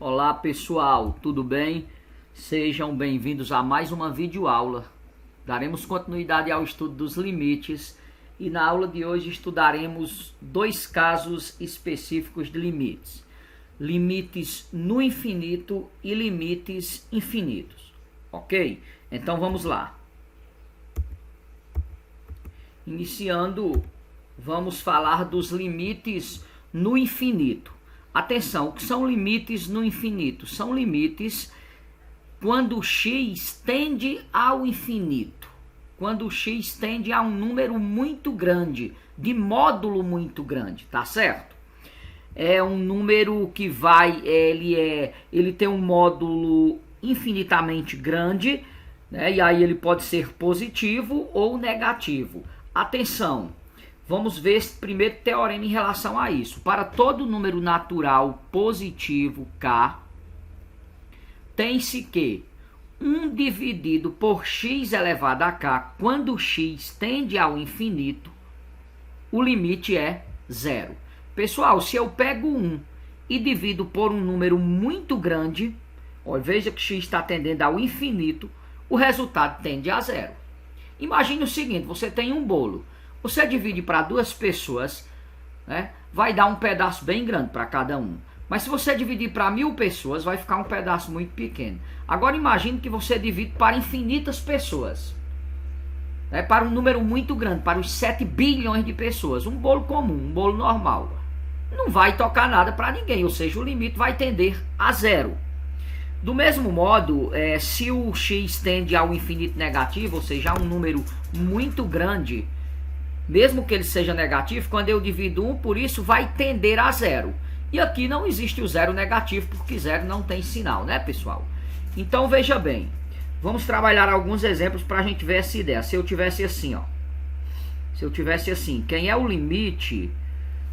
Olá pessoal, tudo bem? Sejam bem-vindos a mais uma videoaula. Daremos continuidade ao estudo dos limites e na aula de hoje estudaremos dois casos específicos de limites. Limites no infinito e limites infinitos, ok? Então vamos lá. Iniciando, vamos falar dos limites no infinito. Atenção, o que são limites no infinito? São limites quando x tende ao infinito. Quando x tende a um número muito grande, de módulo muito grande, tá certo? É um número que ele tem um módulo infinitamente grande, né? E aí ele pode ser positivo ou negativo. Atenção! Vamos ver esse primeiro teorema em relação a isso. Para todo número natural positivo k, tem-se que 1 dividido por x elevado a k, quando x tende ao infinito, o limite é 0. Pessoal, se eu pego 1 e divido por um número muito grande, veja que x está tendendo ao infinito, o resultado tende a 0. Imagine o seguinte, você tem um bolo. Você divide para duas pessoas, né, vai dar um pedaço bem grande para cada um. Mas se você dividir para 1000 pessoas, vai ficar um pedaço muito pequeno. Agora imagine que você divide para infinitas pessoas. Né, para um número muito grande, para os 7 bilhões de pessoas. Um bolo comum, um bolo normal. Não vai tocar nada para ninguém, ou seja, o limite vai tender a 0. Do mesmo modo, se o x tende ao infinito negativo, ou seja, a um número muito grande, mesmo que ele seja negativo, quando eu divido 1 por isso, vai tender a 0. E aqui não existe o zero negativo, porque 0 não tem sinal, né, pessoal? Então, veja bem. Vamos trabalhar alguns exemplos para a gente ver essa ideia. Se eu tivesse assim, ó. Se eu tivesse assim, quem é o limite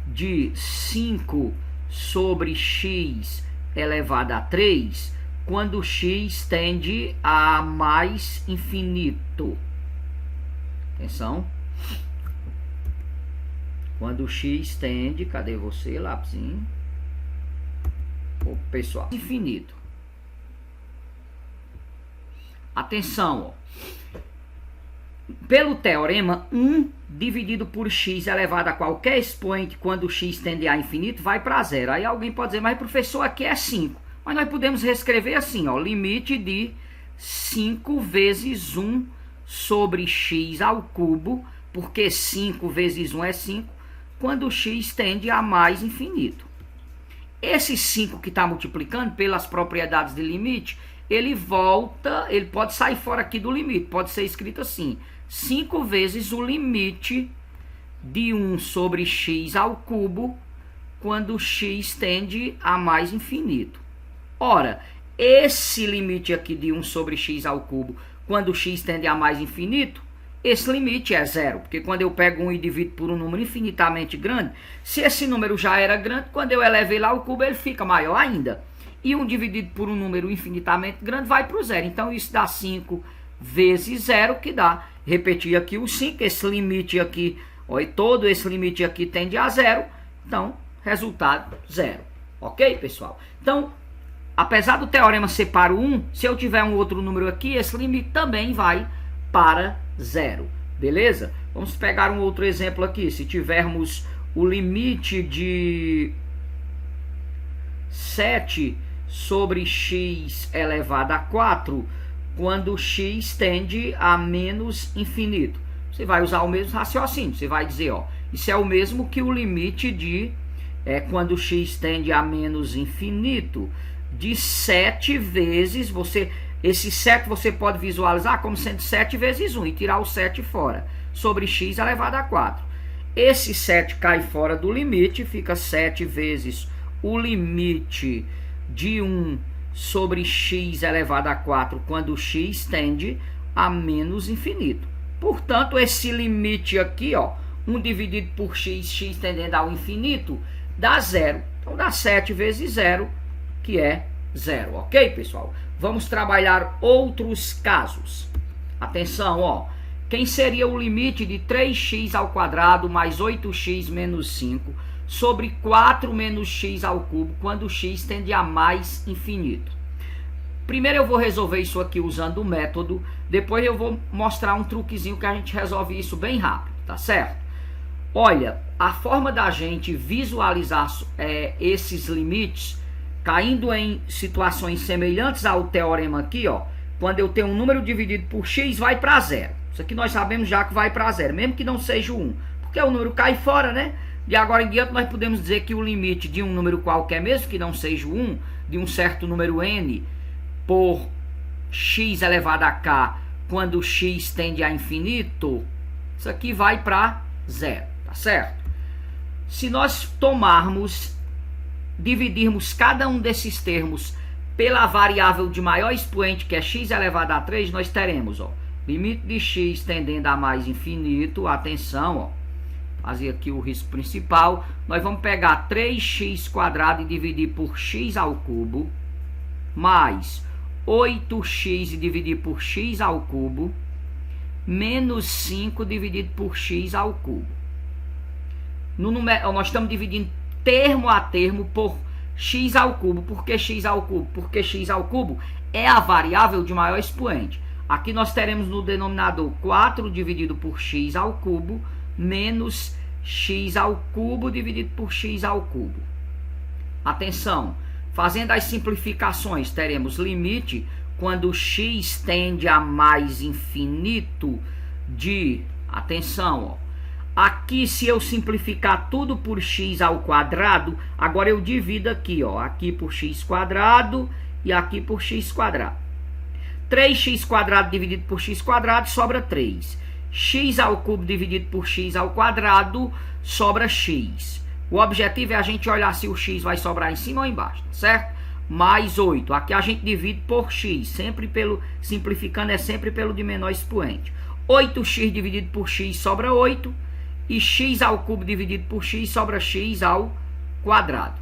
de 5 sobre x elevado a 3, quando x tende a mais infinito? Atenção. Quando o x tende, cadê você, lápisinho? O pessoal, infinito. Atenção, ó. Pelo teorema, 1 dividido por x elevado a qualquer expoente quando o x tende a infinito vai para 0. Aí alguém pode dizer, mas professor, aqui é 5. Mas nós podemos reescrever assim, ó, limite de 5 vezes 1 sobre x ao cubo, porque 5 vezes 1 é 5. Quando o x tende a mais infinito. Esse 5 que está multiplicando pelas propriedades de limite, ele pode sair fora aqui do limite, pode ser escrito assim, 5 vezes o limite de 1 sobre x ao cubo, quando o x tende a mais infinito. Ora, esse limite aqui de 1 sobre x ao cubo, quando o x tende a mais infinito, esse limite é 0, porque quando eu pego 1 e divido por um número infinitamente grande, se esse número já era grande, quando eu elevei lá o cubo, ele fica maior ainda. E 1 dividido por um número infinitamente grande vai para o 0. Então isso dá 5 vezes 0, que dá, repetir aqui o 5, esse limite aqui, ó, e todo esse limite aqui tende a 0, então resultado 0. Ok, pessoal? Então, apesar do teorema ser para o 1, se eu tiver um outro número aqui, esse limite também vai para 0, beleza? Vamos pegar um outro exemplo aqui. Se tivermos o limite de 7 sobre x elevado a 4, quando x tende a menos infinito. Você vai usar o mesmo raciocínio. Você vai dizer, ó, isso é o mesmo que o limite de quando x tende a menos infinito, de 7 vezes esse 7 você pode visualizar como sendo 7 vezes 1 e tirar o 7 fora, sobre x elevado a 4. Esse 7 cai fora do limite, fica 7 vezes o limite de 1 sobre x elevado a 4, quando x tende a menos infinito. Portanto, esse limite aqui, ó, 1 dividido por x, x tendendo ao infinito, dá 0. Então, dá 7 vezes 0, que é 0, ok, pessoal? Vamos trabalhar outros casos. Atenção, ó. Quem seria o limite de 3x ao quadrado mais 8x menos 5 sobre 4 menos x ao cubo, quando x tende a mais infinito. Primeiro eu vou resolver isso aqui usando o método, depois eu vou mostrar um truquezinho que a gente resolve isso bem rápido, tá certo? Olha, a forma da gente visualizar esses limites, caindo em situações semelhantes ao teorema aqui, ó, quando eu tenho um número dividido por x, vai para zero. Isso aqui nós sabemos já que vai para zero, mesmo que não seja o 1, porque o número cai fora, né? De agora em diante nós podemos dizer que o limite de um número qualquer, mesmo que não seja o 1, de um certo número n, por x elevado a k, quando x tende a infinito, isso aqui vai para zero, tá certo? Se nós dividirmos cada um desses termos pela variável de maior expoente, que é x elevado a 3, nós teremos, ó, limite de x tendendo a mais infinito, atenção, ó, fazer aqui o risco principal, nós vamos pegar 3x² e dividir por x ao cubo, mais 8x e dividir por x ao cubo, menos 5 dividido por x ao cubo. Nós estamos dividindo termo a termo por x ao cubo. Por que x ao cubo? Porque x ao cubo é a variável de maior expoente. Aqui nós teremos no denominador 4 dividido por x ao cubo, menos x ao cubo dividido por x ao cubo. Atenção! Fazendo as simplificações, teremos limite quando x tende a mais infinito de, atenção, ó, aqui se eu simplificar tudo por x ao quadrado, agora eu divido aqui, ó, aqui por x quadrado e aqui por x quadrado. 3x² dividido por x quadrado sobra 3. X ao cubo dividido por x ao quadrado sobra x. O objetivo é a gente olhar se o x vai sobrar em cima ou embaixo, tá certo? Mais 8. Aqui a gente divide por x, simplificando é sempre pelo de menor expoente. 8x dividido por x sobra 8. E x ao cubo dividido por x sobra x ao quadrado.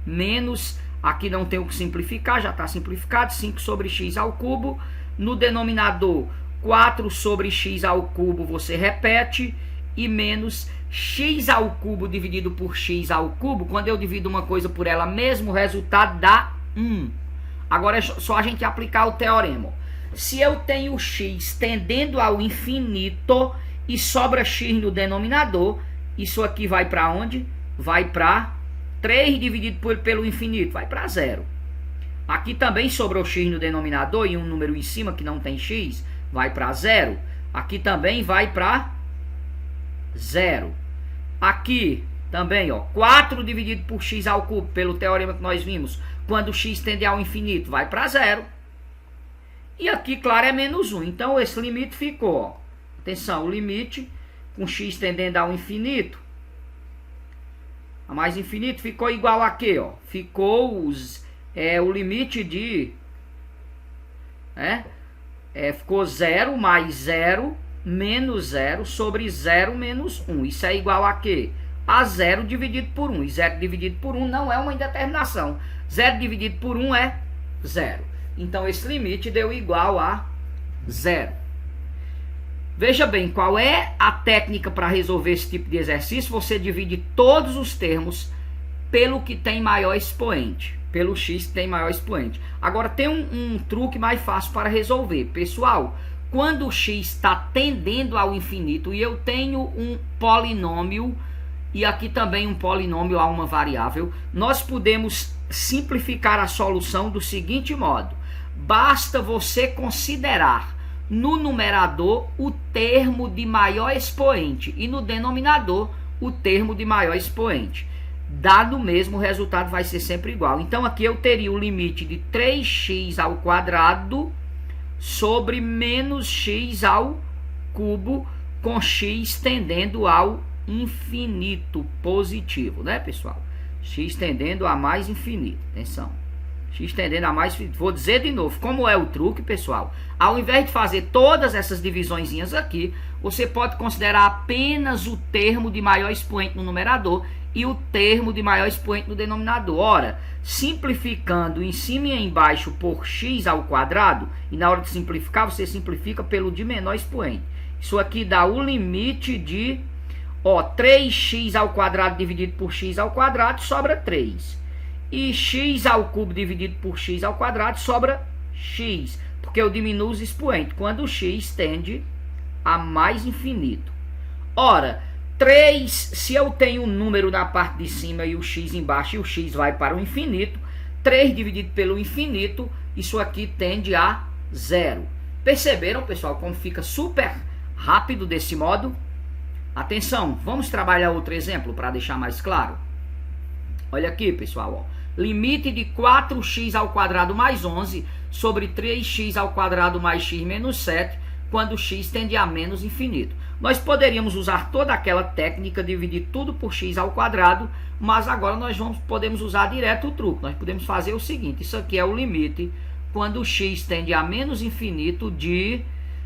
Menos, aqui não tem o que simplificar, já está simplificado, 5 sobre x ao cubo. No denominador, 4 sobre x ao cubo você repete. E menos x ao cubo dividido por x ao cubo, quando eu divido uma coisa por ela mesmo, o resultado dá 1. Agora é só a gente aplicar o teorema. Se eu tenho x tendendo ao infinito e sobra x no denominador, isso aqui vai para onde? Vai para 3 dividido pelo infinito, vai para 0. Aqui também sobrou x no denominador e um número em cima que não tem x, vai para 0. Aqui também vai para 0. Aqui também, ó, 4 dividido por x ao cubo, pelo teorema que nós vimos, quando x tende ao infinito, vai para 0. E aqui, claro, é menos 1. Então, esse limite ficou, ó, atenção, o limite com x tendendo ao infinito, a mais infinito, ficou igual a quê, ó? Ficou o limite de... ficou 0 mais 0 menos 0 sobre 0 menos 1. Isso é igual a quê? A 0 dividido por 1. E 0 dividido por 1 não é uma indeterminação. 0 dividido por 1 é 0. Então, esse limite deu igual a 0. Veja bem, qual é a técnica para resolver esse tipo de exercício? Você divide todos os termos pelo que tem maior expoente. Pelo x que tem maior expoente. Agora, tem um truque mais fácil para resolver. Pessoal, quando o x está tendendo ao infinito e eu tenho um polinômio, e aqui também um polinômio a uma variável, nós podemos simplificar a solução do seguinte modo. Basta você considerar no numerador o termo de maior expoente e no denominador o termo de maior expoente. Dado o mesmo, o resultado vai ser sempre igual. Então aqui eu teria o limite de 3x ao quadrado sobre menos x ao cubo, com x tendendo ao infinito positivo, né, pessoal? X tendendo a mais infinito, atenção. X tendendo a mais infinito. Vou dizer de novo, como é o truque, pessoal? Ao invés de fazer todas essas divisõezinhas aqui, você pode considerar apenas o termo de maior expoente no numerador e o termo de maior expoente no denominador. Ora, simplificando em cima e embaixo por x ao quadrado, e na hora de simplificar, você simplifica pelo de menor expoente. Isso aqui dá o limite de Ó, 3x ao quadrado dividido por x ao quadrado sobra 3. E x ao cubo dividido por x ao quadrado sobra x. Porque eu diminuo os expoentes quando o x tende a mais infinito. Ora, 3, se eu tenho um número na parte de cima e o x embaixo e o x vai para o infinito, 3 dividido pelo infinito, isso aqui tende a 0. Perceberam, pessoal, como fica super rápido desse modo? Atenção, vamos trabalhar outro exemplo para deixar mais claro. Olha aqui, pessoal, ó. Limite de 4x ao quadrado mais 11 sobre 3x ao quadrado mais x menos 7, quando x tende a menos infinito. Nós poderíamos usar toda aquela técnica, dividir tudo por x ao quadrado, mas agora nós podemos usar direto o truque. Nós podemos fazer o seguinte, isso aqui é o limite quando x tende a menos infinito de...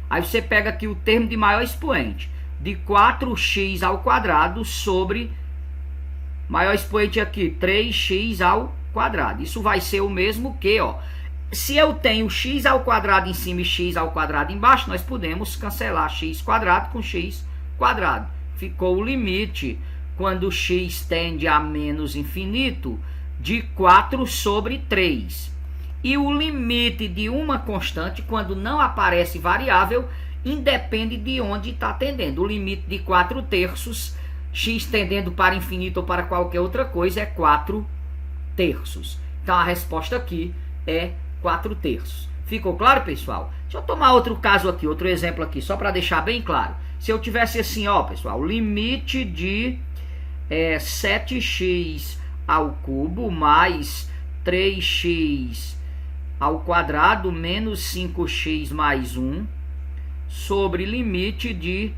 Aí você pega aqui o termo de maior expoente, de 4x ao quadrado sobre... Maior expoente aqui, 3x ao quadrado. Isso vai ser o mesmo que, ó, se eu tenho x ao quadrado em cima e x ao quadrado embaixo, nós podemos cancelar x quadrado com x quadrado. Ficou o limite, quando x tende a menos infinito, de 4 sobre 3. E o limite de uma constante, quando não aparece variável, independe de onde está tendendo. O limite de 4 terços, x tendendo para infinito ou para qualquer outra coisa, é 4 terços. Então a resposta aqui é 4 terços. Ficou claro, pessoal? Deixa eu tomar outro caso aqui, outro exemplo aqui, só para deixar bem claro. Se eu tivesse assim, ó, pessoal, limite de 7x ao cubo mais 3x ao quadrado menos 5x mais 1 sobre limite de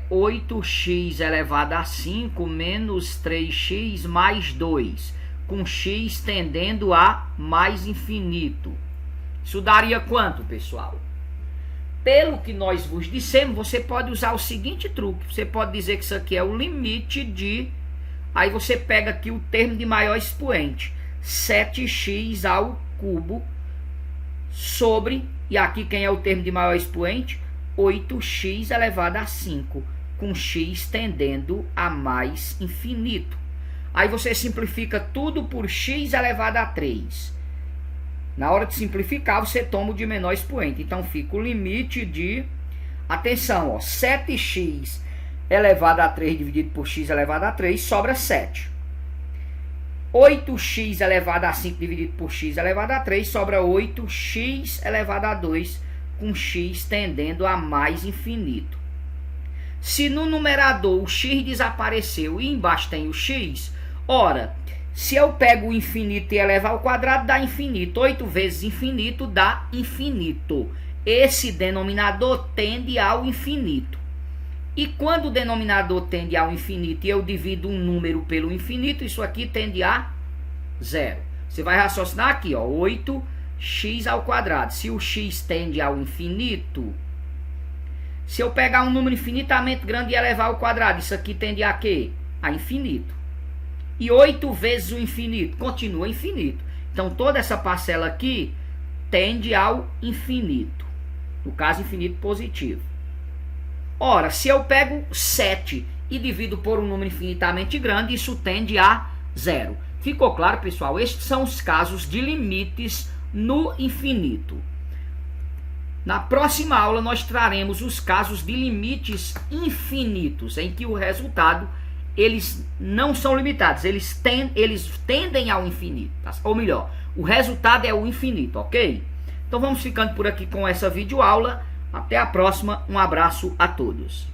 8x elevado a 5 menos 3x mais 2, com x tendendo a mais infinito. Isso daria quanto, pessoal? Pelo que nós vos dissemos, você pode usar o seguinte truque. Você pode dizer que isso aqui é o limite de... Aí você pega aqui o termo de maior expoente, 7x ao cubo sobre... E aqui quem é o termo de maior expoente? 8x elevado a 5, com x tendendo a mais infinito. Aí você simplifica tudo por x elevado a 3. Na hora de simplificar, você toma o de menor expoente. Então fica o limite de... Atenção, ó, 7x elevado a 3 dividido por x elevado a 3 sobra 7. 8x elevado a 5 dividido por x elevado a 3 sobra 8x elevado a 2, com x tendendo a mais infinito. Se no numerador o x desapareceu e embaixo tem o x, ora, se eu pego o infinito e elevar ao quadrado, dá infinito. 8 vezes infinito dá infinito. Esse denominador tende ao infinito. E quando o denominador tende ao infinito e eu divido um número pelo infinito, isso aqui tende a 0. Você vai raciocinar aqui, ó, 8x ao quadrado. Se o x tende ao infinito, se eu pegar um número infinitamente grande e elevar ao quadrado, isso aqui tende a quê? A infinito. E 8 vezes o infinito continua infinito. Então toda essa parcela aqui tende ao infinito. No caso, infinito positivo. Ora, se eu pego 7 e divido por um número infinitamente grande, isso tende a 0. Ficou claro, pessoal? Estes são os casos de limites no infinito. Na próxima aula nós traremos os casos de limites infinitos, em que o resultado, eles não são limitados, eles tendem ao infinito, tá? Ou melhor, o resultado é o infinito, ok? Então vamos ficando por aqui com essa videoaula. Até a próxima, um abraço a todos.